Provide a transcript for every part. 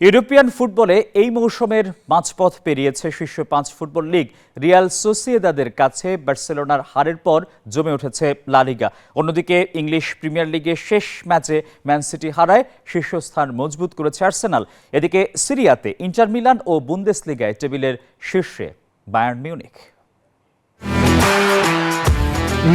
European ফুটবলে এই মৌসুমের মাঝপথ পেরিয়েছে শীর্ষ ৫ ফুটবল লিগ। রিয়াল সোসিয়েদাদের কাছে বার্সেলোনার হারের পর জমে উঠেছে লা লিগা। অন্যদিকে ইংলিশ প্রিমিয়ার লিগে শেষ ম্যাচে ম্যান সিটি হারায় শীর্ষস্থান মজবুত করেছে আর্সেনাল। এদিকে সিরিয়াতে ইন্টার মিলান ও বুন্দেসলিগায় টেবিলের শীর্ষে বায়ার্ন মিউনিখ।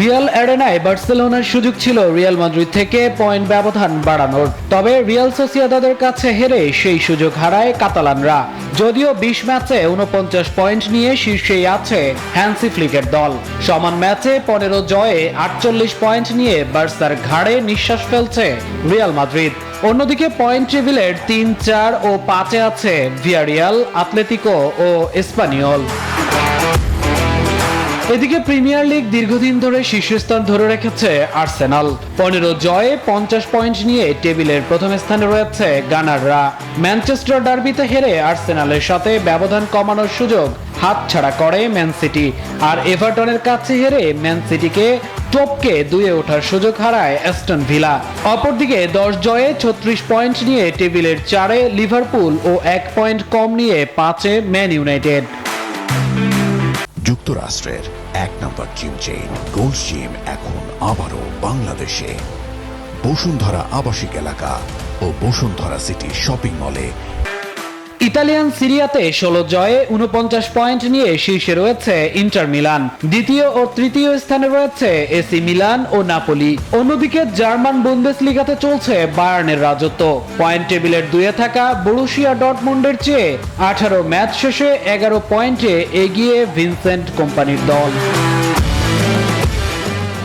রিয়াল অ্যারেনায় বার্সেলোনার সুযোগ ছিল রিয়াল মাদ্রিদ থেকে পয়েন্ট ব্যবধান বাড়ানোর, তবে রিয়াল সোসিয়েদাদের কাছে হেরে সেই সুযোগ হারায় কাতালানরা। যদিও ২০ ম্যাচে ৪৯ পয়েন্ট নিয়ে শীর্ষেই আছে হ্যান্সি ফ্লিকের দল। সমান ম্যাচে ১৫ জয়ে ৪৮ পয়েন্ট নিয়ে বার্সার ঘাড়ে নিঃশ্বাস ফেলছে রিয়াল মাদ্রিদ। অন্যদিকে পয়েন্ট টেবিলের ৩, ৪ ও ৫-এ আছে ভিয়ারিয়াল, আতলেতিকো ও এসপানিওল। এদিকে প্রিমিয়ার লিগ দীর্ঘদিন ধরে শীর্ষস্থান ধরে রেখেছে আর্সেনাল। ১৫ জয়ে ৫০ পয়েন্ট নিয়ে টেবিলের প্রথম স্থানে রয়েছে গানাররা। ম্যানচেস্টার ডার্বিতে হেরে আর্সেনালের সাথে ব্যবধান কমানোর সুযোগ হাতছাড়া করে ম্যান সিটি, আর এভারটনের কাছে হেরে ম্যান সিটিকে টপকে ২-এ ওঠার সুযোগ হারায় অ্যাস্টন ভিলা। অপরদিকে ১০ জয়ে ৩৬ পয়েন্ট নিয়ে টেবিলের ৪-এ লিভারপুল ও ১ পয়েন্ট কম নিয়ে ৫-এ ম্যান ইউনাইটেড। যুক্তরাষ্ট্রের ১ নম্বর জিম চেইন গোল্ড জিম এখন আবারও বাংলাদেশে। বসুন্ধরা আবাসিক এলাকা ও বসুন্ধরা সিটি শপিং মলে। ইতালিয়ান সিরিয়াতে ১৬ জয়ে ৪৯ পয়েন্ট নিয়ে শীর্ষে রয়েছে ইন্টার মিলান। দ্বিতীয় ও তৃতীয় স্থানে রয়েছে এসি মিলান ও নাপোলি। অন্যদিকে জার্মান বুন্দেসলিগাতে চলছে বায়ার্নের রাজত্ব। পয়েন্ট টেবিলের ২-এ থাকা বরুসিয়া ডর্টমুন্ডের চেয়ে ১৮ ম্যাচ শেষে ১১ পয়েন্টে এগিয়ে ভিনসেন্ট কোম্পানির দল।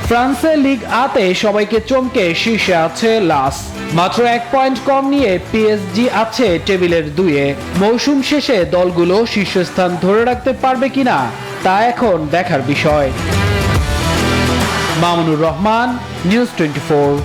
ফ্রান্সে লিগ আতে সবাইকে চমকে শীর্ষে আছে লাস। মাত্র ১ পয়েন্ট কম নিয়ে পিএসজি আছে টেবিলের ২-এ। মৌসুম শেষে দলগুলো শীর্ষস্থান ধরে রাখতে পারবে কিনা তা এখন দেখার বিষয়। মামুনুর রহমান, নিউজ 24।